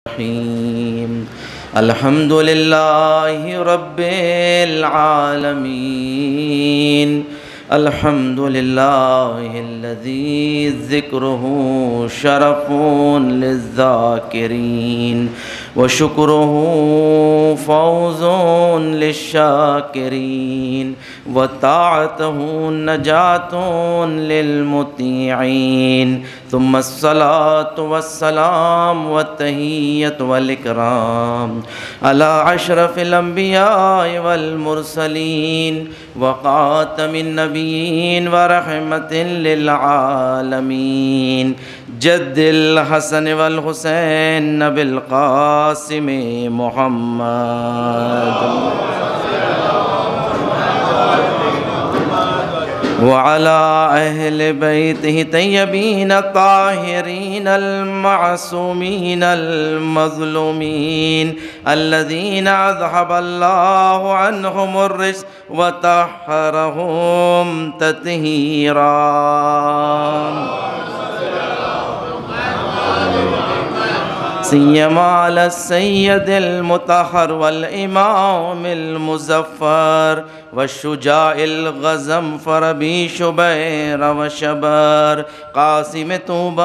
الرحيم الحمد لله رب العالمين الحمد لله الذي ذكره شرف للذاكرين وشكره فوز للشاكرين وطاعته نجاة للمطيعين ثم الصلاة والسلام والتحية والإكرام على أشرف الأنبياء والمرسلين وخاتم النبيين ورحمة للعالمين جد الحسن والحسين بالقاسم محمد وعلى أهل بيته الطيبين الطاهرين المعصومين المظلومين الذين أذهب الله عنهم الرجس وطهرهم تطهيرا سيما على السيد المطهر والإمام المزفر والشجاع الغزنفر بي شبير وشبر قاسم طوبى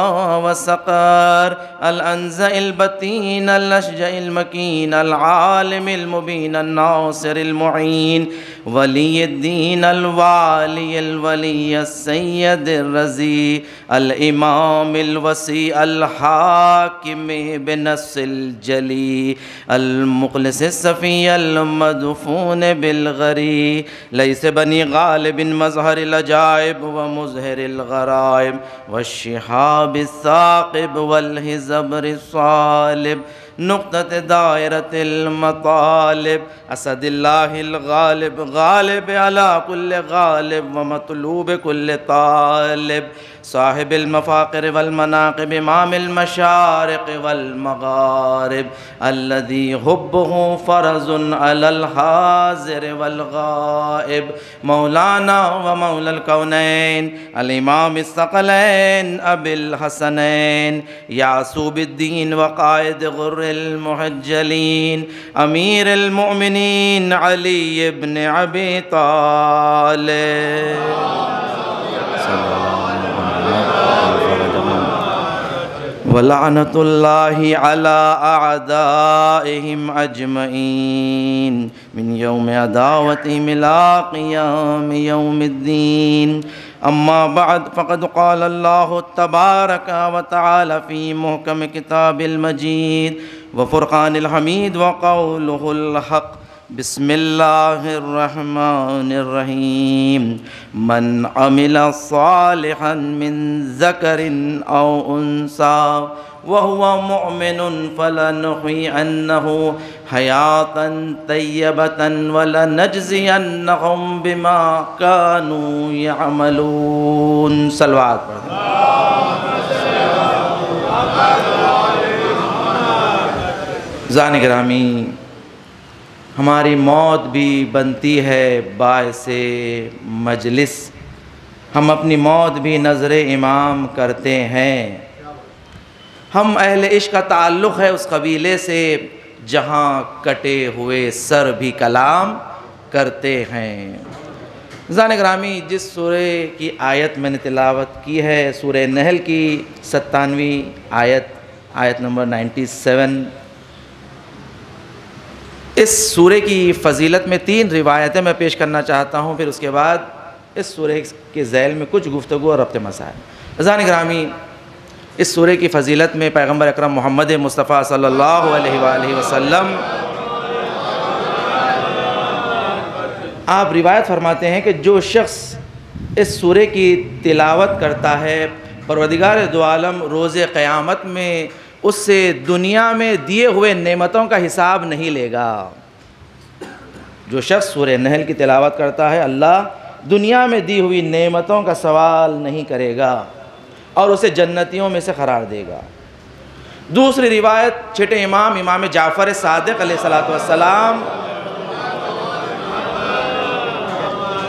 وسقر الأنزع البتين الأشجع المكين العالم المبين الناصر المعين ولي الدين الوالي الولي السيد الرزي الإمام الوسيع الحاكم بنص الجلي المخلص الصفي المدفون بالغري ليس بني غالب مظهر العجائب ومظهر الغرائب والشهاب الثاقب والهزبر الصالب نقطة دائرة المطالب أسد الله الغالب غالب على كل غالب ومطلوب كل طالب صاحب المفاقر والمناقب إمام المشارق والمغارب الذي حبه فرض على الحاضر والغائب مولانا ومولى الكونين الإمام الثقلين أبي الحسنين يعصوب الدين وقائد غر المحجلين أمير المؤمنين علي بن أبي طالب ولعنة الله على أعدائهم أجمعين من يوم عداوتهم إلى قيام يوم الدين أما بعد فقد قال الله تبارك وتعالى في محكم كتاب المجيد وفرقان الحميد وقوله الحق بسم الله الرحمن الرحيم من عمل صالحا من ذكر أو أنثى وهو مؤمن فلنحيينه حياة طيبة ولنجزينهم بما كانوا يعملون صلوات زان گرامی ہماری موت بھی بنتی ہے باعث مجلس ہم اپنی موت بھی نظر امام کرتے ہیں ہم اہل عشق کا تعلق ہے اس قبیلے سے جہاں کٹے ہوئے سر بھی کلام کرتے ہیں زان گرامی جس سورہ کی آیت میں نے تلاوت کی ہے سورہ نحل کی 97ویں آیت نمبر 97 اس سورہ کی فضیلت میں 3 روایتیں میں پیش کرنا چاہتا ہوں پھر اس کے بعد اس سورہ کے ذیل میں کچھ گفتگو اور ربط مسائل عزیزان گرامی اس سورہ کی فضیلت میں پیغمبر اکرم محمد مصطفیٰ صلی اللہ علیہ وآلہ وسلم آپ روایت فرماتے ہیں کہ جو شخص اس سورہ کی تلاوت کرتا ہے پروردگار دو عالم روز قیامت میں اس سے دنیا میں دیے ہوئے نعمتوں کا حساب نہیں لے گا جو شخص سورہ نحل کی تلاوت کرتا ہے اللہ دنیا میں دی ہوئی نعمتوں کا سوال نہیں کرے گا اور اسے جنتیوں میں سے قرار دے گا دوسری روایت چھٹے امام جعفر صادق علیہ السلام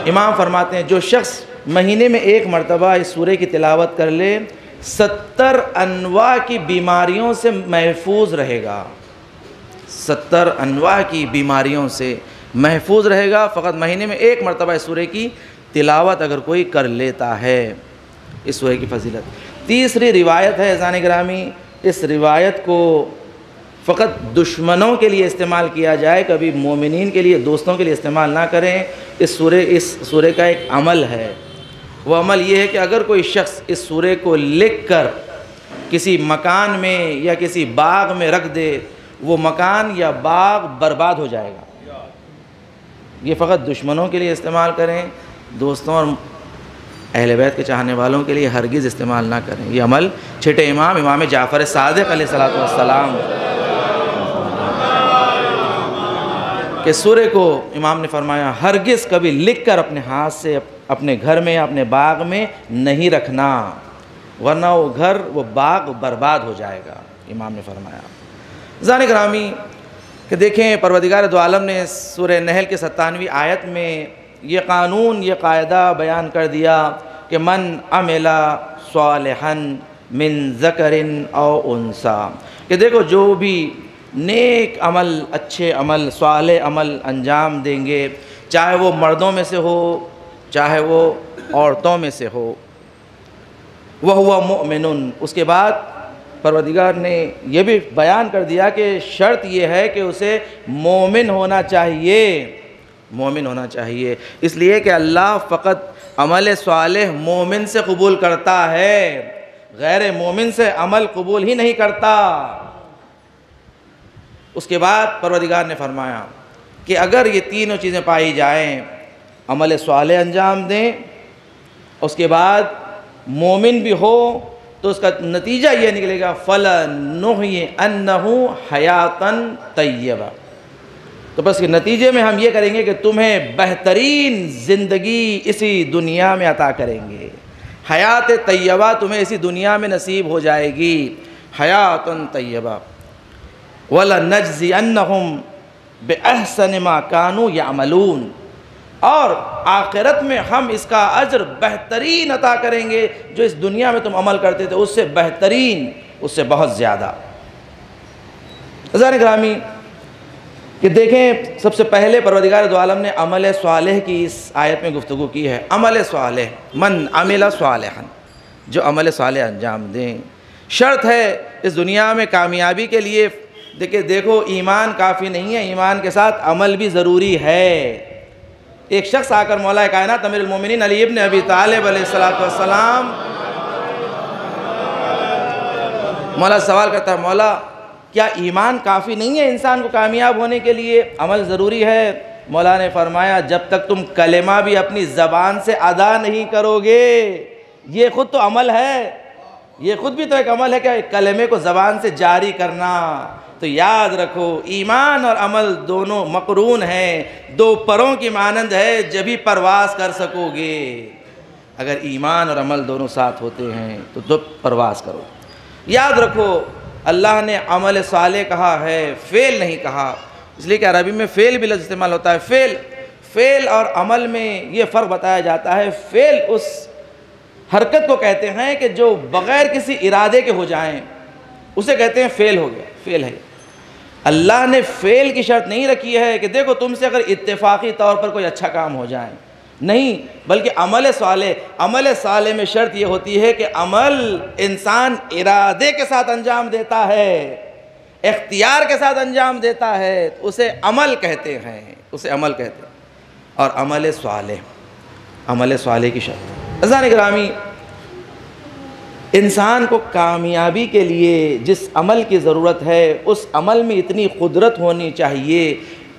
امام فرماتے ہیں جو شخص مہینے میں ایک مرتبہ اس سورہ کی تلاوت کر لے 70 انواع کی بیماریوں سے محفوظ رہے گا، 70 انواع کی بیماریوں سے محفوظ رہے گا، فقط مہینے میں 1 مرتبہ اس سورہ کی تلاوت اگر کوئی کر لیتا ہے۔ اس سورہ کی فضیلت تیسری روایت ہے عزیزان گرامی، اس روایت کو فقط دشمنوں کے لیے استعمال کیا جائے، کبھی مومنین کے لیے، دوستوں کے لیے استعمال نہ کریں۔ اس سورہ کا ایک عمل ہے، وہ عمل یہ ہے کہ اگر کوئی شخص اس سورہ کو لکھ کر کسی مکان میں یا کسی باغ میں رکھ دے، وہ مکان یا باغ برباد ہو جائے گا۔ یہ فقط دشمنوں کے لیے استعمال کریں، دوستوں اور اہل بیت کے چاہنے والوں کے لیے ہرگز استعمال نہ کریں۔ یہ عمل چھٹے امام جعفر صادق علیہ السلام کہ سورہ کو امام نے فرمایا ہرگز کبھی لکھ کر اپنے ہاتھ سے اپنے گھر میں یا اپنے باغ میں نہیں رکھنا، ورنہ وہ گھر وہ باغ برباد ہو جائے گا، امام نے فرمایا۔ عزیزان گرامی کہ دیکھیں پروردگار دو عالم نے سورہ نحل کے 97ویں آیت میں یہ قانون، یہ قاعدہ بیان کر دیا کہ من عمل صالحا من ذکر او انثی، کہ دیکھو جو بھی نیک عمل، اچھے عمل، صالح عمل انجام دیں گے، چاہے وہ مردوں میں سے ہو چاہے وہ عورتوں میں سے ہو، وَهُوَ مُؤْمِنٌ، اس کے بعد پروردگار نے یہ بھی بیان کر دیا کہ شرط یہ ہے کہ اسے مومن ہونا چاہیے، مومن ہونا چاہیے، اس لیے کہ اللہ فقط عمل صالح مومن سے قبول کرتا ہے، غیر مومن سے عمل قبول ہی نہیں کرتا۔ اس کے بعد پروردگار نے فرمایا کہ اگر یہ تینوں چیزیں پائی جائیں، عمل صالح انجام دیں، اس کے بعد مومن بھی ہو، تو اس کا نتیجہ یہ نکلے گا فَلَنُحْيِئَنَّهُ حَيَاةً طَيِّبَةً، تو بس کے نتیجے میں ہم یہ کریں گے کہ تمہیں بہترین زندگی اسی دنیا میں عطا کریں گے، حیات طیبہ تمہیں اسی دنیا میں نصیب ہو جائے گی، حیاتٌ طیبہ، وَلَنَجْزِئَنَّهُمْ بِأَحْسَنِ مَا كَانُوا يَعْمَلُونَ، اور آخرت میں ہم اس کا اجر بہترین عطا کریں گے، جو اس دنیا میں تم عمل کرتے تھے اس سے بہترین، اس سے بہت زیادہ۔ عزیزان گرامی کہ دیکھیں سب سے پہلے پروردگار دو عالم نے عمل صالح کی اس آیت میں گفتگو کی ہے۔ عمل صالح، من عمل صالحا، جو عمل صالح انجام دیں، شرط ہے اس دنیا میں کامیابی کے لیے۔ دیکھو ایمان کافی نہیں ہے، ایمان کے ساتھ عمل بھی ضروری ہے۔ ایک شخص آ کر مولا کائنات امیر المومنین علی ابن ابی طالب علیہ السلام مولا سوال کرتا ہے، مولا کیا ایمان کافی نہیں ہے انسان کو کامیاب ہونے کے لیے، عمل ضروری ہے؟ مولا نے فرمایا جب تک تم کلمہ بھی اپنی زبان سے ادا نہیں کرو گے، یہ خود تو عمل ہے، یہ خود بھی تو ایک عمل ہے کہ کلمے کو زبان سے جاری کرنا۔ تو یاد رکھو ایمان اور عمل دونوں مقرون ہیں، دو پروں کی مانند ہے، جبھی پرواز کر سکو گے۔ اگر ایمان اور عمل دونوں ساتھ ہوتے ہیں تو پرواز کرو۔ یاد رکھو اللہ نے عمل صالح کہا ہے، فعل نہیں کہا، اس لیے کہ عربی میں فعل بھی لفظ استعمال ہوتا ہے۔ فعل اور عمل میں یہ فرق بتایا جاتا ہے۔ فعل اس حرکت کو کہتے ہیں کہ جو بغیر کسی ارادے کے ہو جائیں، اسے کہتے ہیں فعل ہو گیا، فعل ہے۔ اللہ نے فعل کی شرط نہیں رکھی ہے کہ دیکھو تم سے اگر اتفاقی طور پر کوئی اچھا کام ہو جائے، نہیں، بلکہ عمل صالح میں شرط یہ ہوتی ہے کہ عمل انسان ارادے کے ساتھ انجام دیتا ہے، اختیار کے ساتھ انجام دیتا ہے، اسے عمل کہتے ہیں، اسے عمل کہتے ہیں۔ اور عمل صالح کی شرط، عزیزان گرامی، انسان کو کامیابی کے لیے جس عمل کی ضرورت ہے اس عمل میں اتنی قدرت ہونی چاہیے،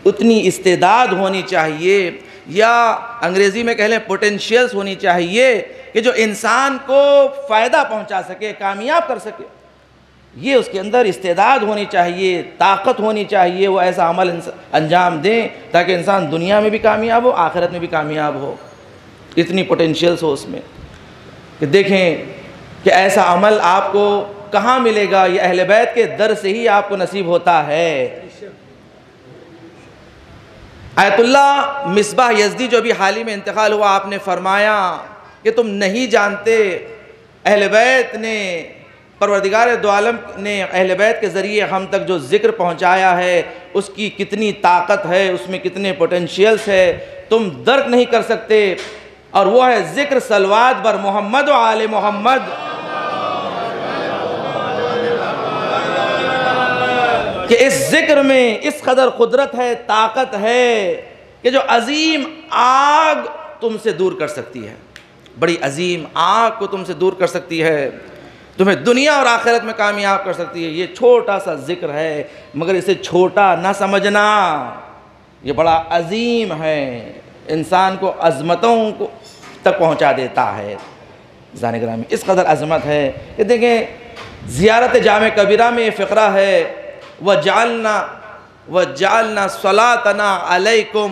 اتنی استعداد ہونی چاہیے، یا انگریزی میں کہہ لیں پوٹینشیلز ہونی چاہیے کہ جو انسان کو فائدہ پہنچا سکے، کامیاب کر سکے۔ یہ اس کے اندر استعداد ہونی چاہیے، طاقت ہونی چاہیے، وہ ایسا عمل انجام دیں تاکہ انسان دنیا میں بھی کامیاب ہو، آخرت میں بھی کامیاب ہو، اتنی پوٹینشیلز ہو اس میں۔ کہ دیکھیں کہ ایسا عمل آپ کو کہاں ملے گا، یہ اہل بیت کے در سے ہی آپ کو نصیب ہوتا ہے۔ آیت اللہ مصباح یزدی جو بھی حال ہی میں انتقال ہوا، آپ نے فرمایا کہ تم نہیں جانتے اہل بیت نے، پروردگار دو عالم نے اہل بیت کے ذریعے ہم تک جو ذکر پہنچایا ہے اس کی کتنی طاقت ہے، اس میں کتنے پوٹینشیلز ہے، تم درک نہیں کر سکتے۔ اور وہ ہے ذکر صلوات بر محمد و آل محمد۔ کہ اس ذکر میں اس قدر قدرت ہے، طاقت ہے کہ جو عظیم آگ تم سے دور کر سکتی ہے، بڑی عظیم آگ کو تم سے دور کر سکتی ہے، تمہیں دنیا اور آخرت میں کامیاب کر سکتی ہے۔ یہ چھوٹا سا ذکر ہے، مگر اسے چھوٹا نہ سمجھنا، یہ بڑا عظیم ہے، انسان کو عظمتوں کو تک پہنچا دیتا ہے۔ عزیزان گرامی، اس قدر عظمت ہے کہ دیکھیں زیارت جامع کبیرہ میں یہ فقرہ ہے، وَجَعَلْنَا صَلَاتَنَا عَلَيْكُمْ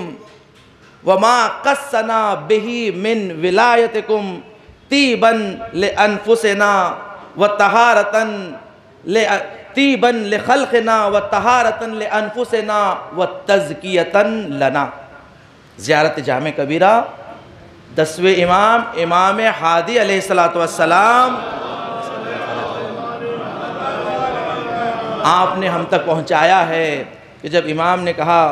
وَمَا قَصَّنَا بِهِ مِنْ وِلَایَتِكُمْ طِیبًا لِأَنفُسِنَا طِیبًا لِخَلْقِنَا وَطَہَارَةً لِأَنفُسِنَا وَتَزْکِیَةً لَنَا۔ زیارت جامع کبیرہ 10ویں امام، امام ہادی علیہ السلام، آپ نے ہم تک پہنچایا ہے کہ جب امام نے کہا،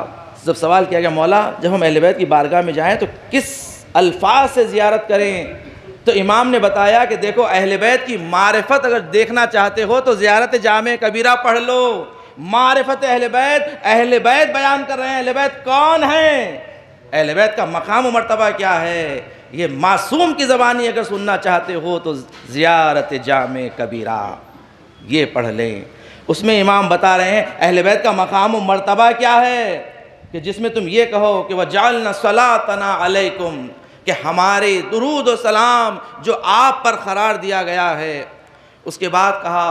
جب سوال کیا گیا مولا جب ہم اہل بیت کی بارگاہ میں جائیں تو کس الفاظ سے زیارت کریں، تو امام نے بتایا کہ دیکھو اہل بیت کی معرفت اگر دیکھنا چاہتے ہو تو زیارت جامع کبیرہ پڑھ لو۔ معرفت اہل بیت بیان کر رہے ہیں، اہل بیت کون ہیں، اہل بیت کا مقام و مرتبہ کیا ہے، یہ معصوم کی زبانی اگر سننا چاہتے ہو تو زیارت جامع کبیرہ یہ پڑھ لیں۔ اس میں امام بتا رہے ہیں اہل بیت کا مقام و مرتبہ کیا ہے، کہ جس میں تم یہ کہو کہ وَجَعَلْنَا صَلَاتَنَا عَلَيْكُمْ، کہ ہمارے درود و سلام جو آپ پر قرار دیا گیا ہے۔ اس کے بعد کہا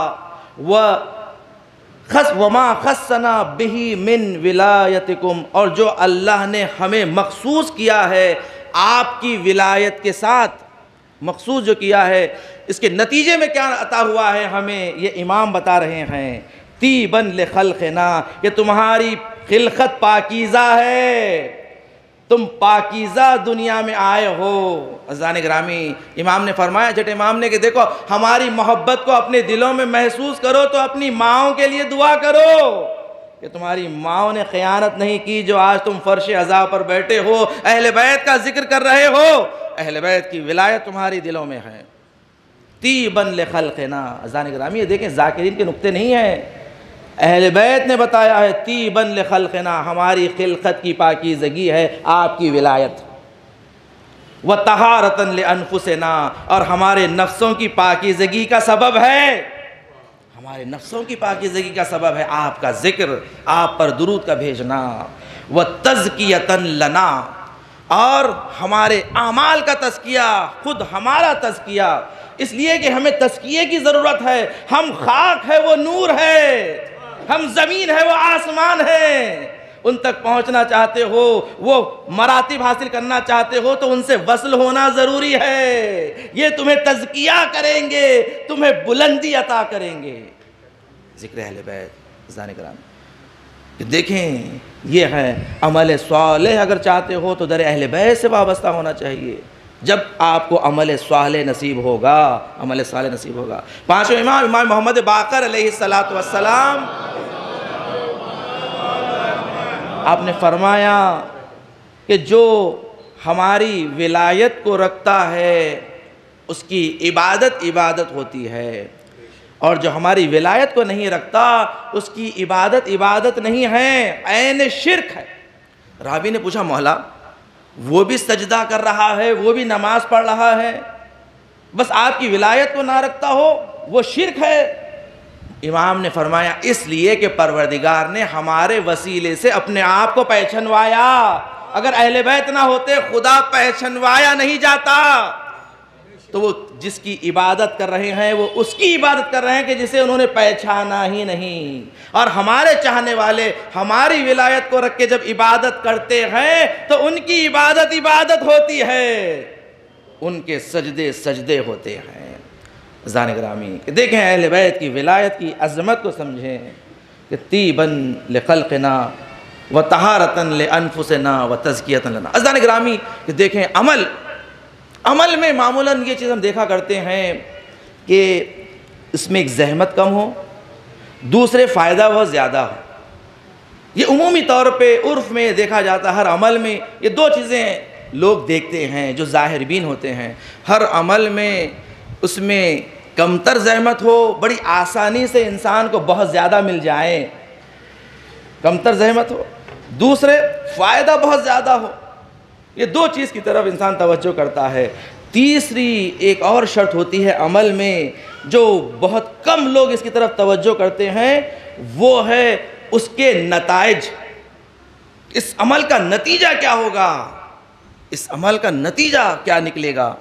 وَمَا خَصَّنَا بِهِ مِنْ وِلَایَتِكُمْ، اور جو اللہ نے ہمیں مخصوص کیا ہے آپ کی ولایت کے ساتھ، مخصوص جو کیا ہے اس کے نتیجے میں کیا عطا ہوا ہے ہمیں، یہ امام بتا رہے ہیں طیباً لخلقنا، کہ تمہاری خلقت پاکیزہ ہے، تم پاکیزہ دنیا میں آئے ہو۔ عزیزان گرامی، امام نے فرمایا، جٹ امام نے کہ دیکھو ہماری محبت کو اپنے دلوں میں محسوس کرو تو اپنی ماؤں کے لیے دعا کرو کہ تمہاری ماؤں نے خیانت نہیں کی جو آج تم فرش عزا پر بیٹھے ہو، اہل بیت کا ذکر کر رہے ہو، اہل بیت کی ولایت تمہاری دلوں میں ہے۔ طیباً لخلقنا، عزیزان گرامی یہ دیکھیں ذاکرین کے نقطے نہیں ہیں، اہل بیت نے بتایا ہے طیباً لخلقنا، ہماری خلقت کی پاکیزگی ہے آپ کی ولایت، وطہارةً لانفسنا، اور ہمارے نفسوں کی پاکیزگی کا سبب ہے، ہمارے نفسوں کی پاکیزگی کا سبب ہے آپ کا ذکر، آپ پر درود کا بھیجنا، وتزکیةً لنا، اور ہمارے اعمال کا تزکیہ، خود ہمارا تزکیہ، اس لیے کہ ہمیں تزکیے کی ضرورت ہے، ہم خاک ہے وہ نور ہے، ہم زمین ہے وہ آسمان ہے، ان تک پہنچنا چاہتے ہو، وہ مراتب حاصل کرنا چاہتے ہو تو ان سے وصل ہونا ضروری ہے، یہ تمہیں تزکیہ کریں گے، تمہیں بلندی عطا کریں گے۔ ذکر اہل بیت، عزیزان کرام دیکھیں یہ ہے عمل صالح، اگر چاہتے ہو تو در اہل بیت سے وابستہ ہونا چاہیے، جب آپ کو عمل صالح نصیب ہوگا، عمل صالح نصیب ہوگا۔ پانچویں امام، امام محمد باقر علیہ السلام، آپ نے فرمایا کہ جو ہماری ولایت کو رکھتا ہے اس کی عبادت ہوتی ہے، اور جو ہماری ولایت کو نہیں رکھتا اس کی عبادت نہیں ہے، عین شرک ہے۔ راوی نے پوچھا مولا وہ بھی سجدہ کر رہا ہے، وہ بھی نماز پڑھ رہا ہے، بس آپ کی ولایت کو نہ رکھتا ہو وہ شرک ہے؟ امام نے فرمایا اس لیے کہ پروردگار نے ہمارے وسیلے سے اپنے آپ کو پہچنوایا، اگر اہل بیت نہ ہوتے خدا پہچنوایا نہیں جاتا، تو وہ جس کی عبادت کر رہے ہیں وہ اس کی عبادت کر رہے ہیں کہ جسے انہوں نے پہچانا ہی نہیں، اور ہمارے چاہنے والے ہماری ولایت کو رکھ کے جب عبادت کرتے ہیں تو ان کی عبادت ہوتی ہے، ان کے سجدے ہوتے ہیں۔ عزیزان گرامی دیکھیں اہل بیت کی ولایت کی عظمت کو سمجھیں کہ طیباً لخلقنا وطہارةً لانفسنا وتزکیةً لنا۔ عزیزان گرامی دیکھیں عمل میں معمولاً یہ چیز ہم دیکھا کرتے ہیں کہ اس میں ایک زحمت کم ہو، دوسرے فائدہ بہت زیادہ ہو۔ یہ عمومی طور پہ عرف میں دیکھا جاتا ہے، ہر عمل میں یہ دو چیزیں لوگ دیکھتے ہیں جو ظاہر بین ہوتے ہیں۔ ہر عمل میں اس میں کمتر زحمت ہو، بڑی آسانی سے انسان کو بہت زیادہ مل جائے، کمتر زحمت ہو، دوسرے فائدہ بہت زیادہ ہو۔ یہ دو چیز کی طرف انسان توجہ کرتا ہے۔ تیسری ایک اور شرط ہوتی ہے عمل میں جو بہت کم لوگ اس کی طرف توجہ کرتے ہیں، وہ ہے اس کے نتائج۔ اس عمل کا نتیجہ کیا ہوگا، اس عمل کا نتیجہ کیا نکلے گا۔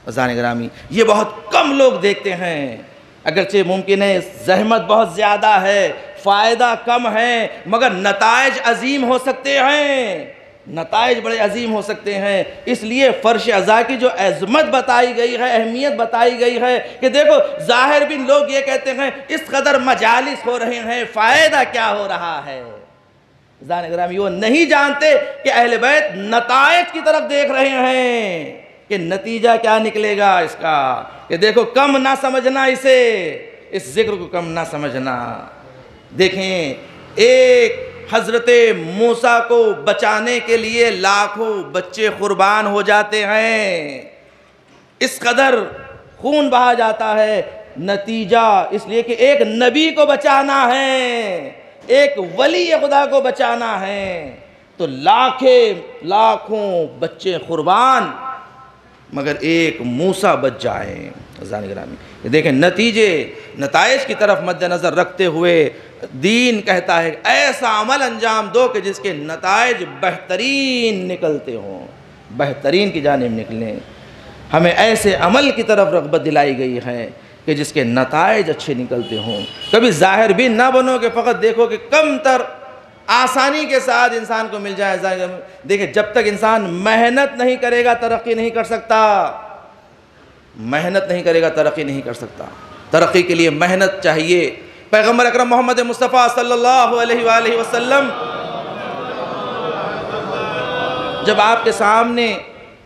عزیزان گرامی، یہ بہت کم لوگ دیکھتے ہیں۔ اگرچہ ممکن ہے زحمت بہت زیادہ ہے، فائدہ کم ہے، مگر نتائج عظیم ہو سکتے ہیں، نتائج بڑے عظیم ہو سکتے ہیں۔ اس لیے فرش عزا کی جو عظمت بتائی گئی ہے، اہمیت بتائی گئی ہے کہ دیکھو ظاہر بھی لوگ یہ کہتے ہیں اس قدر مجالس ہو رہے ہیں، فائدہ کیا ہو رہا ہے۔ عزیزان گرامی، وہ نہیں جانتے کہ اہل بیت نتائج کی طرف دیکھ رہے ہیں کہ نتیجہ کیا نکلے گا اس کا، کہ دیکھو کم نہ سمجھنا اسے، اس ذکر کو کم نہ سمجھنا۔ دیکھیں، ایک حضرت موسیٰ کو بچانے کے لیے لاکھوں بچے قربان ہو جاتے ہیں، اس قدر خون بہا جاتا ہے، نتیجہ اس لیے کہ ایک نبی کو بچانا ہے، ایک ولی خدا کو بچانا ہے، تو لاکھوں بچے قربان، مگر ایک موسیٰ بچ جائیں۔ عزیزان گرامی، یہ دیکھیں نتائج کی طرف مد نظر رکھتے ہوئے دین کہتا ہے ایسا عمل انجام دو کہ جس کے نتائج بہترین نکلتے ہوں، بہترین کی جانب نکلیں۔ ہمیں ایسے عمل کی طرف رغبت دلائی گئی ہے کہ جس کے نتائج اچھے نکلتے ہوں۔ کبھی ظاہر بھی نہ بنو کہ فقط دیکھو کہ کم تر آسانی کے ساتھ انسان کو مل جائے۔ دیکھیں، جب تک انسان محنت نہیں کرے گا ترقی نہیں کر سکتا، محنت نہیں کرے گا ترقی نہیں کر سکتا۔ ترقی کے لیے محنت چاہیے۔ پیغمبر اکرم محمد مصطفیٰ صلی اللہ علیہ وآلہ وسلم جب آپ کے سامنے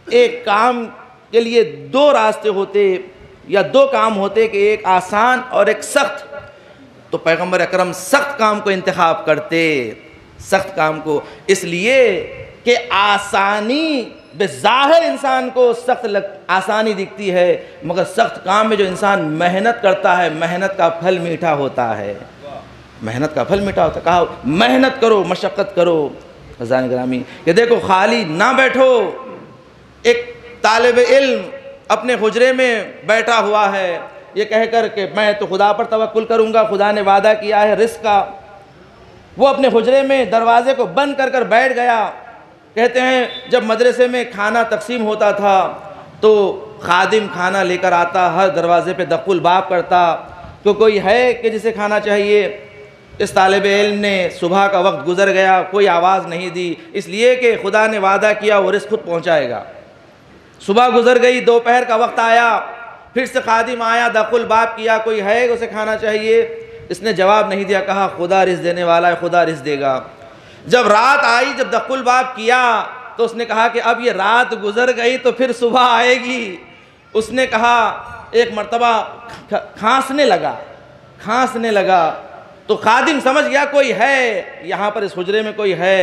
ایک کام کے لیے دو راستے ہوتے یا دو کام ہوتے کہ ایک آسان اور ایک سخت، تو پیغمبر اکرم سخت کام کو انتخاب کرتے، سخت کام کو، اس لیے کہ آسانی بظاہر انسان کو آسانی دکھتی ہے، مگر سخت کام میں جو انسان محنت کرتا ہے محنت کا پھل میٹھا ہوتا ہے، محنت کا پھل میٹھا ہوتا ہے۔ کہا محنت کرو، مشقت کرو۔ عزیزان گرامی، کہ دیکھو خالی نہ بیٹھو۔ ایک طالب علم اپنے حجرے میں بیٹھا ہوا ہے، یہ کہہ کر کہ میں تو خدا پر توکل کروں گا، خدا نے وعدہ کیا ہے رزق کا۔ وہ اپنے حجرے میں دروازے کو بند کر کر بیٹھ گیا۔ کہتے ہیں جب مدرسے میں کھانا تقسیم ہوتا تھا تو خادم کھانا لے کر آتا، ہر دروازے پہ دق الباب کرتا کہ کوئی ہے کہ جسے کھانا چاہیے۔ اس طالب علم نے صبح کا وقت گزر گیا، کوئی آواز نہیں دی، اس لیے کہ خدا نے وعدہ کیا وہ رزق خود پہنچائے گا۔ صبح گزر گئی، دوپہر کا وقت آیا، پھر سے خادم آیا، دق الباب کیا، کوئی ہے اسے کھانا چاہیے؟ اس نے جواب نہیں دیا، کہا خدا رزق دینے والا ہے، خدا رزق دے گا۔ جب رات آئی، جب دق الباب کیا تو اس نے کہا کہ اب یہ رات گزر گئی تو پھر صبح آئے گی۔ اس نے کہا، ایک مرتبہ کھانسنے لگا تو خادم سمجھ گیا کوئی ہے یہاں پر، اس حجرے میں کوئی ہے،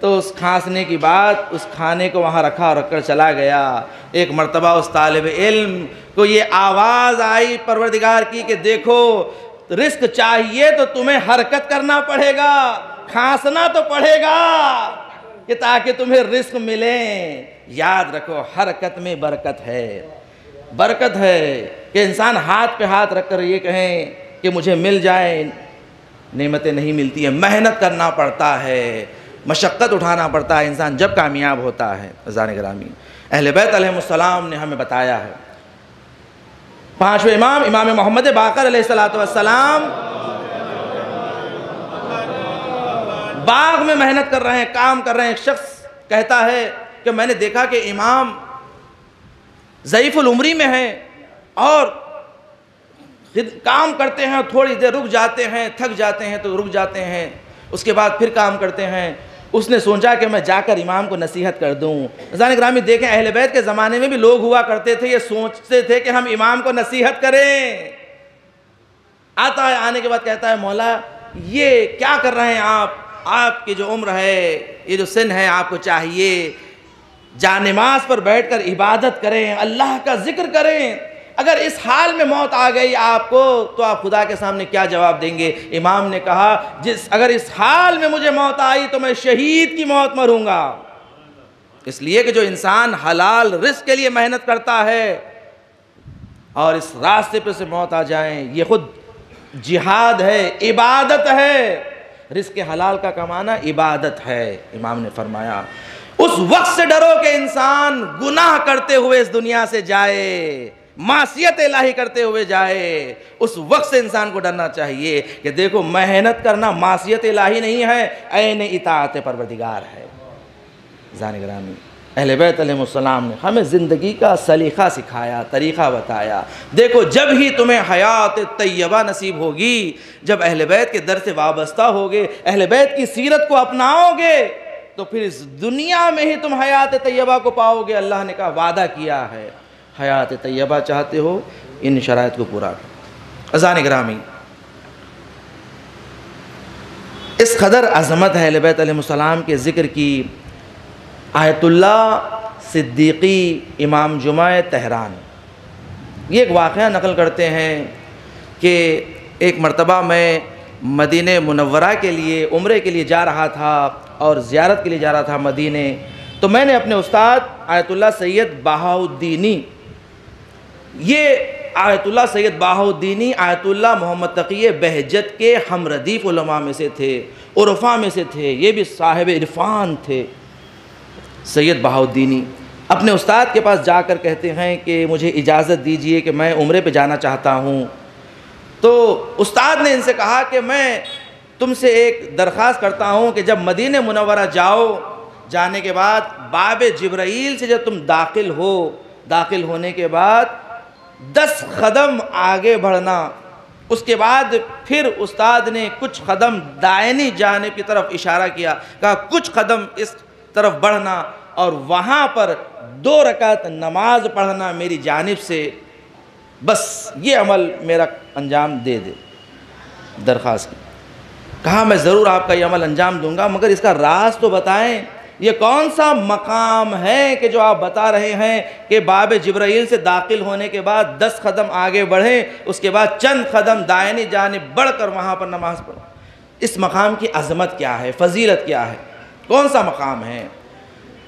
تو اس کھانسنے کی بات اس کھانے کو وہاں رکھ کر چلا گیا۔ ایک مرتبہ اس طالب علم کو یہ آواز آئی پروردگار کی کہ دیکھو رزق چاہیے تو تمہیں حرکت کرنا پڑے گا، کھانسنا تو پڑے گا کہ تاکہ تمہیں رزق ملے۔ یاد رکھو حرکت میں برکت ہے، برکت ہے کہ انسان ہاتھ پہ ہاتھ رکھ کر یہ کہیں کہ مجھے مل جائے، نعمتیں نہیں ملتی ہیں، محنت کرنا پڑتا ہے، مشقت اٹھانا پڑتا ہے انسان جب کامیاب ہوتا ہے۔ عزیزان گرامی، اہل بیت علیہ السلام نے ہمیں بتایا ہے، پانچویں امام امام محمد باقر علیہ السلام باغ میں محنت کر رہے ہیں، کام کر رہے ہیں۔ ایک شخص کہتا ہے کہ میں نے دیکھا کہ امام ضعیف العمری میں ہے اور کام کرتے ہیں، تھوڑی دیر رک جاتے ہیں، تھک جاتے ہیں تو رک جاتے ہیں، اس کے بعد پھر کام کرتے ہیں، اس نے سوچا کہ میں جا کر امام کو نصیحت کر دوں۔ عزیزان گرامی دیکھیں، اہل بیت کے زمانے میں بھی لوگ ہوا کرتے تھے، یہ سوچتے تھے کہ ہم امام کو نصیحت کریں۔ آتا ہے، آنے کے بعد کہتا ہے مولا یہ کیا کر رہے ہیں آپ کی جو عمر ہے، یہ جو سن ہے، آپ کو چاہیے جانماز پر بیٹھ کر عبادت کریں، اللہ کا ذکر کریں۔ اگر اس حال میں موت آ گئی آپ کو تو آپ خدا کے سامنے کیا جواب دیں گے؟ امام نے کہا اگر اس حال میں مجھے موت آئی تو میں شہید کی موت مروں گا۔ اس لیے کہ جو انسان حلال رزق کے لیے محنت کرتا ہے اور اس راستے پہ سے موت آ جائیں، یہ خود جہاد ہے، عبادت ہے۔ رزق حلال کا کمانا عبادت ہے۔ امام نے فرمایا اس وقت سے ڈرو کہ انسان گناہ کرتے ہوئے اس دنیا سے جائے، معصیت الہی کرتے ہوئے جائے۔ اس وقت سے انسان کو ڈرنا چاہیے کہ دیکھو محنت کرنا معصیت الہی نہیں ہے، عین اطاعت پروردگار ہے۔ عزیزان گرامی، اہل بیت علیہ السلام نے ہمیں زندگی کا سلیقہ سکھایا، طریقہ بتایا۔ دیکھو جب ہی تمہیں حیات طیبہ نصیب ہوگی، جب اہل بیت کے در سے وابستہ ہوگے، اہل بیت کی سیرت کو اپناؤ گے، تو پھر اس دنیا میں ہی تم حیات طیبہ کو پاؤ گے۔ اللہ نے کہا وعدہ کیا ہے، حیات طیبہ چاہتے ہو ان شرائط کو پورا کرو۔ عزیزان گرامی، اس قدر عظمت ہے اہل بیت علیہ السلام کے ذکر کی۔ آیت اللہ صدیقی امام جمعہ تہران یہ ایک واقعہ نقل کرتے ہیں کہ ایک مرتبہ میں مدینہ منورہ کے لیے عمرے کے لیے جا رہا تھا اور زیارت کے لیے جا رہا تھا مدینہ، تو میں نے اپنے استاد آیت اللہ سید بہاؤالدینی، یہ آیت اللہ سید بہاؤالدینی آیت اللہ محمد تقی بہجت کے ہم ردیف علماء میں سے تھے، عرفاء میں سے تھے، یہ بھی صاحب عرفان تھے۔ سید بہاؤالدینی اپنے استاد کے پاس جا کر کہتے ہیں کہ مجھے اجازت دیجئے کہ میں عمرے پہ جانا چاہتا ہوں۔ تو استاد نے ان سے کہا کہ میں تم سے ایک درخواست کرتا ہوں کہ جب مدینہ منورہ جاؤ، جانے کے بعد باب جبرائیل سے جب تم داخل ہونے کے بعد 10 قدم آگے بڑھنا، اس کے بعد پھر استاد نے کچھ قدم دائنی جانب کی طرف اشارہ کیا، کہا کچھ قدم اس طرف بڑھنا اور وہاں پر 2 رکعت نماز پڑھنا میری جانب سے، بس یہ عمل میرا انجام دے دے۔ درخواست کی، کہا میں ضرور آپ کا یہ عمل انجام دوں گا، مگر اس کا راز تو بتائیں، یہ کون سا مقام ہے کہ جو آپ بتا رہے ہیں کہ باب جبرائیل سے داخل ہونے کے بعد 10 قدم آگے بڑھیں، اس کے بعد چند قدم دائنی جانب بڑھ کر وہاں پر نماز پڑھیں؟ اس مقام کی عظمت کیا ہے، فضیلت کیا ہے، کون سا مقام ہے؟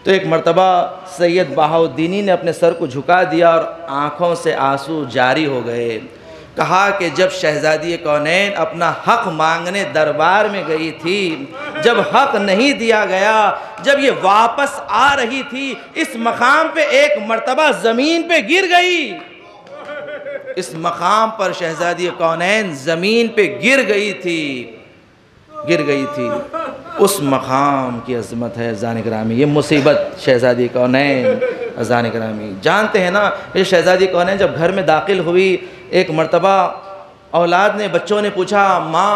تو ایک مرتبہ سید بہاؤالدینی نے اپنے سر کو جھکا دیا اور آنکھوں سے آنسو جاری ہو گئے۔ کہا کہ جب شہزادی کونین اپنا حق مانگنے دربار میں گئی تھی، جب حق نہیں دیا گیا، جب یہ واپس آ رہی تھی، اس مقام پہ ایک مرتبہ زمین پہ گر گئی۔ اس مقام پر شہزادی کونین زمین پہ گر گئی تھی۔ اس مقام کی عظمت ہے عزیزان گرامی، یہ مصیبت شہزادی کونین۔ عزیزان گرامی جانتے ہیں نا، یہ شہزادی کونین جب گھر میں داخل ہوئی، ایک مرتبہ اولاد نے، بچوں نے پوچھا ماں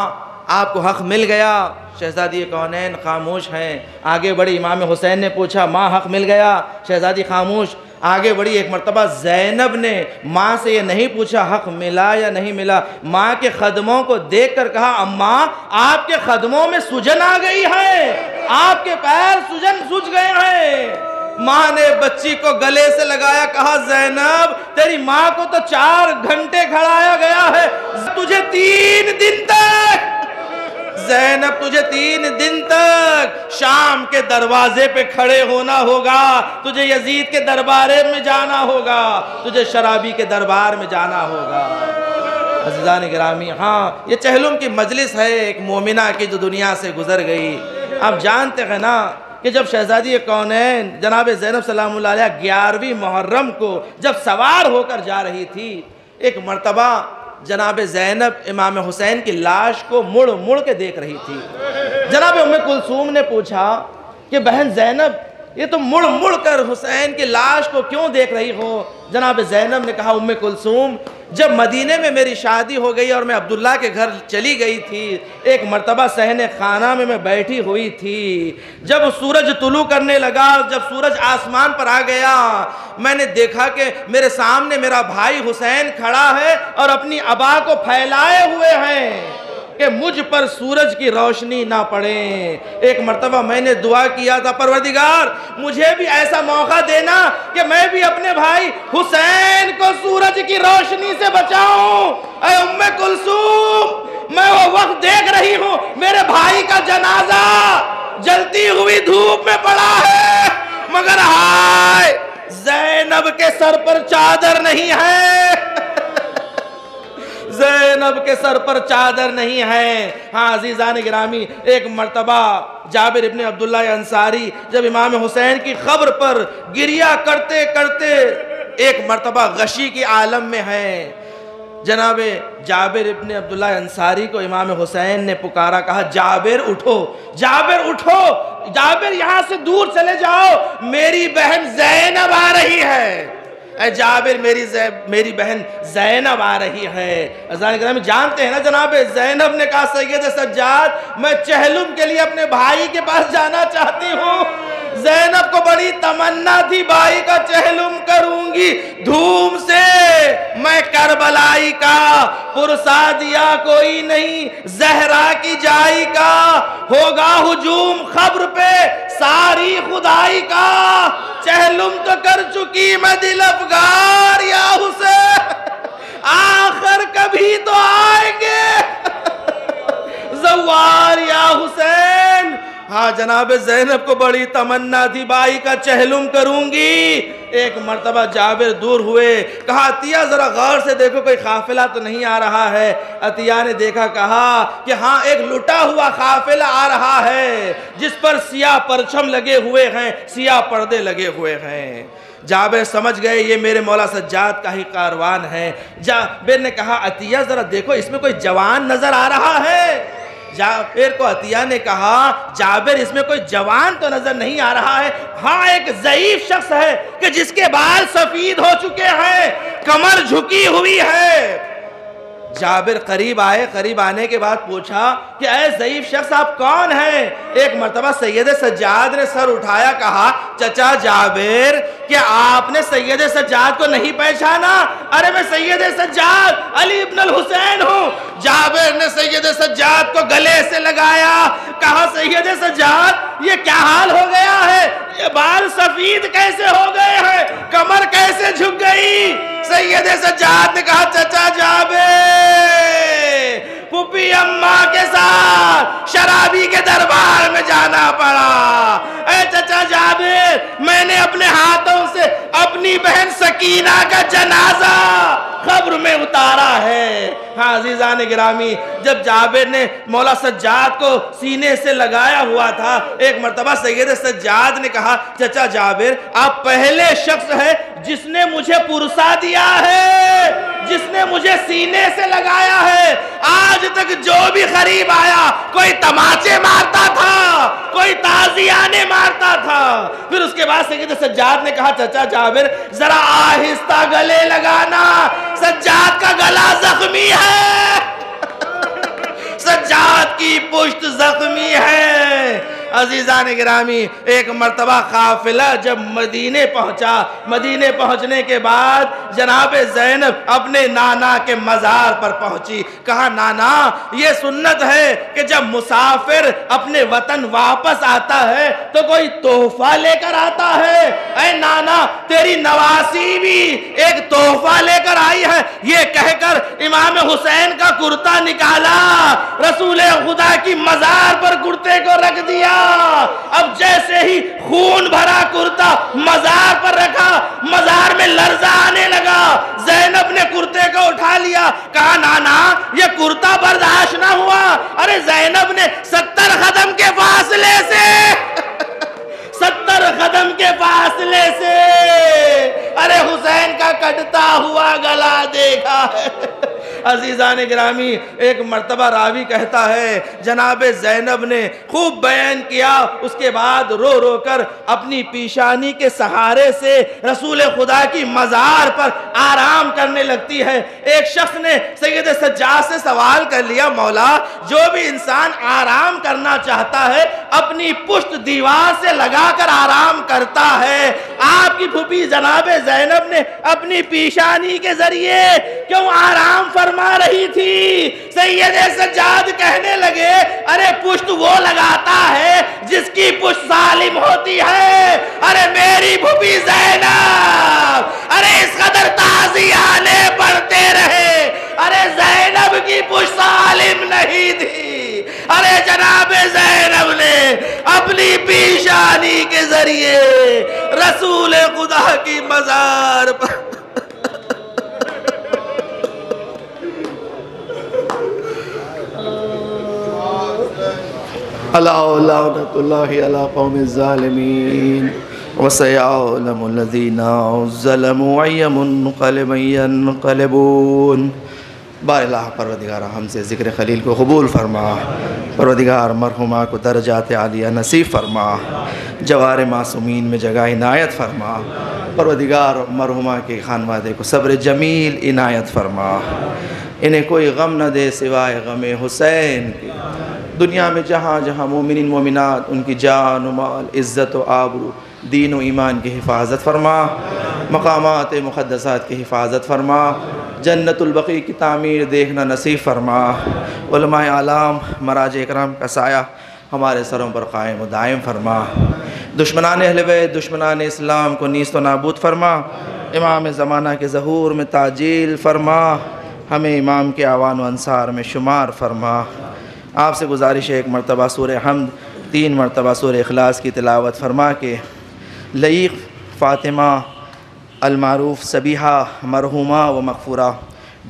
آپ کو حق مل گیا؟ شہزادی کونین خاموش ہیں۔ آگے بڑی امام حسین نے پوچھا ماں حق مل گیا؟ شہزادی خاموش۔ آگے بڑی ایک مرتبہ زینب نے ماں سے یہ نہیں پوچھا حق ملا یا نہیں ملا، ماں کے قدموں کو دیکھ کر کہا اماں آپ کے قدموں میں سجن آ گئی ہے، آپ کے پیر سوج گئے ہیں۔ ماں نے بچی کو گلے سے لگایا، کہا زینب تیری ماں کو تو 4 گھنٹے کھڑایا گیا ہے، تجھے 3 دن تک، زینب تجھے 3 دن تک شام کے دروازے پہ کھڑے ہونا ہوگا، تجھے یزید کے دربارے میں جانا ہوگا، تجھے شرابی کے دربار میں جانا ہوگا۔ عزیزان گرامی، ہاں یہ چہلم کی مجلس ہے ایک مومنہ کی جو دنیا سے گزر گئی۔ آپ جانتے ہیں نا کہ جب شہزادی کونین جناب زینب سلام اللہ علیہ 11ویں محرم کو جب سوار ہو کر جا رہی تھی، ایک مرتبہ جناب زینب امام حسین کی لاش کو مڑ مڑ کے دیکھ رہی تھی۔ جناب ام کلثوم نے پوچھا کہ بہن زینب یہ تم مڑ مڑ کر حسین کی لاش کو کیوں دیکھ رہی ہو؟ جناب زینب نے کہا ام کلثوم جب مدینے میں میری شادی ہو گئی اور میں عبداللہ کے گھر چلی گئی تھی، ایک مرتبہ صحن خانہ میں بیٹھی ہوئی تھی، جب سورج طلوع کرنے لگا، جب سورج آسمان پر آ گیا، میں نے دیکھا کہ میرے سامنے میرا بھائی حسین کھڑا ہے اور اپنی عبا کو پھیلائے ہوئے ہیں کہ مجھ پر سورج کی روشنی نہ پڑے۔ ایک مرتبہ میں نے دعا کیا تھا، پروردگار مجھے بھی ایسا موقع دینا کہ میں بھی اپنے بھائی حسین کو سورج کی روشنی سے بچاؤں۔ اے ام کلثوم، میں وہ وقت دیکھ رہی ہوں میرے بھائی کا جنازہ جلتی ہوئی دھوپ میں پڑا ہے، مگر ہائے زینب کے سر پر چادر نہیں ہے، زینب کے سر پر چادر نہیں ہے۔ ہاں عزیزان گرامی، ایک مرتبہ جابر ابن عبداللہ انصاری جب امام حسین کی قبر پر گریہ کرتے کرتے ایک مرتبہ غشی کی عالم میں ہیں، جناب جابر ابن عبداللہ انصاری کو امام حسین نے پکارا، کہا جابر اٹھو، جابر اٹھو، جابر یہاں سے دور چلے جاؤ، میری بہن زینب آ رہی ہے۔ اے جابر میری بہن زینب آ رہی ہے۔ عزیزان گرامی جانتے ہیں نا جناب زینب نے کہا سید سجاد میں چہلم کے لیے اپنے بھائی کے پاس جانا چاہتی ہوں۔ زینب کو بڑی تمنا تھی بھائی کا چہلم کروں گی دھوم سے، میں کربلائی کا پرسا دیا کوئی نہیں، زہرا کی جائی کا ہوگا ہجوم خبر پہ ساری خدائی کا، چہلم تو کر چکی میں دل افگار یا حسین، آخر کبھی تو آئیں گے زوار یا حسین۔ ہاں جناب زینب کو بڑی تمنا تھی بھائی کا چہلم کروں گی۔ ایک مرتبہ جابر دور ہوئے، کہا عطیہ ذرا غور سے دیکھو کوئی قافلہ تو نہیں آ رہا ہے۔ عطیہ نے دیکھا، کہا کہ ہاں ایک لٹا ہوا قافلہ آ رہا ہے جس پر سیاہ پرچم لگے ہوئے ہیں، سیاہ پردے لگے ہوئے ہیں۔ جابر سمجھ گئے یہ میرے مولا سجاد کا ہی کاروان ہے۔ جابر نے کہا عطیہ ذرا دیکھو اس میں کوئی جوان نظر آ رہا ہے۔ جابر کو عطیہ نے کہا جابر اس میں کوئی جوان تو نظر نہیں آ رہا ہے، ہاں ایک ضعیف شخص ہے کہ جس کے بال سفید ہو چکے ہیں، کمر جھکی ہوئی ہے۔ جابر قریب آئے، قریب آنے کے بعد پوچھا کہ اے ضعیف شخص آپ کون ہیں؟ ایک مرتبہ سید سجاد نے سر اٹھایا، کہا چچا جابر کہ آپ نے سید سجاد کو نہیں پہچانا؟ ارے میں سید سجاد علی ابن الحسین ہوں۔ جابر نے سید سجاد کو گلے سے لگایا، کہا سید سجاد یہ کیا حال ہو گیا ہے؟ یہ بال سفید کیسے ہو گئے ہیں؟ کمر کیسے جھک گئی؟ سید سجاد نے کہا چچا جابر پھوپھی اماں کے ساتھ شرابی کے دربار میں جانا پڑا۔ اے چچا جابر میں نے اپنے ہاتھوں سے اپنی بہن سکینہ کا جنازہ قبر میں اتارا ہے۔ ہاں عزیزان گرامی جب جابر نے مولا سجاد کو سینے سے لگایا ہوا تھا، ایک مرتبہ سید سجاد نے کہا چچا جابر آپ پہلے شخص ہے جس نے مجھے پرسا دیا ہے، جس نے مجھے سینے سے لگایا ہے۔ آج تک جو بھی قریب آیا کوئی تماچے مارتا تھا، کوئی تازیانے مارتا تھا۔ پھر اس کے بعد سید سجاد نے کہا چچا جابر ذرا آہستہ گلے لگانا، سجاد کا گلا زخمی ہے، سجاد کی پشت زخمی ہے۔ عزیزان گرامی ایک مرتبہ قافلہ جب مدینے پہنچا، مدینے پہنچنے کے بعد جناب زینب اپنے نانا کے مزار پر پہنچی، کہا نانا یہ سنت ہے کہ جب مسافر اپنے وطن واپس آتا ہے تو کوئی تحفہ لے کر آتا ہے۔ اے نانا تیری نواسی بھی ایک تحفہ لے کر آئی ہے۔ یہ کہہ کر امام حسین کا کرتا نکالا، رسول خدا کی مزار پر کرتے کو رکھ دیا۔ اب جیسے ہی خون بھرا کرتا مزار پر رکھا، مزار میں لرزہ آنے لگا۔ زینب نے کرتے کو اٹھا لیا، کہا نانا یہ کرتا برداشت نہ ہوا۔ ارے زینب نے 70 قدم کے فاصلے سے 70 قدم کے فاصلے سے ارے حسین کا کٹتا ہوا گلا دیکھا ہے۔ عزیزان گرامی، ایک مرتبہ راوی کہتا ہے جناب زینب نے خوب بیان کیا، اس کے بعد رو رو کر اپنی پیشانی کے سہارے سے رسول خدا کی مزار پر آرام کرنے لگتی ہے۔ ایک شخص نے سید سجاد سے سوال کر لیا، مولا جو بھی انسان آرام کرنا چاہتا ہے اپنی پشت دیوار سے لگا کر آرام کرتا ہے، آپ کی پھوپھی جناب زینب نے اپنی پیشانی کے ذریعے کیوں آرام فرما رہی تھی؟ سید سجاد کہنے لگے ارے پشت وہ لگاتا ہے جس کی پشت سالم ہوتی ہے۔ ارے میری پھوپھی زینب، ارے اس قدر تعزیانے پڑھتے رہے، ارے زینب کی پشت سالم نہیں تھی، ارے جناب زینب نے اپنی پیشانی کے ذریعے رسول خدا کی مزار پر لعنت اللہ علی قوم الظالمین وسيعلم الذين ظلموا أي منقلب ينقلبون۔ بار اللہ پروردگارہ ہم سے ذکر خلیل کو قبول فرما، پروردگار مرحومہ کو درجات عالیہ نصیب فرما، جوار معصومین میں جگہ عنایت فرما، پروردگار مرحومہ کے خانوادے کو صبر جمیل عنایت فرما، انہیں کوئی غم نہ دے سوائے غم حسین کے۔ دنیا میں جہاں جہاں مومنین مومنات ان کی جان و مال، عزت و آبرو، دین و ایمان کی حفاظت فرما، مقامات مقدسات کی حفاظت فرما، جنت البقیع کی تعمیر دیکھنا نصیب فرما، علماء اعلام مراجع اکرام کا سایہ ہمارے سروں پر قائم و دائم فرما، دشمنان اہل بیت دشمنان اسلام کو نیست و نابود فرما، امام زمانہ کے ظہور میں تعجیل فرما، ہمیں امام کے اعوان و انصار میں شمار فرما۔ آپ سے گزارش ہے ایک مرتبہ سورہ حمد 3 مرتبہ سورہ اخلاص کی تلاوت فرما کے لئیق فاطمہ المعروف صبیحہ مرحومہ و مغفورہ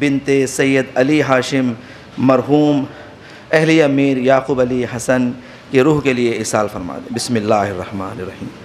بنت سید علی ہاشم مرحوم اہلیہ میر یعقوب علی حسن کی روح کے لیے اصال فرما دیں۔ بسم اللہ الرحمن الرحیم۔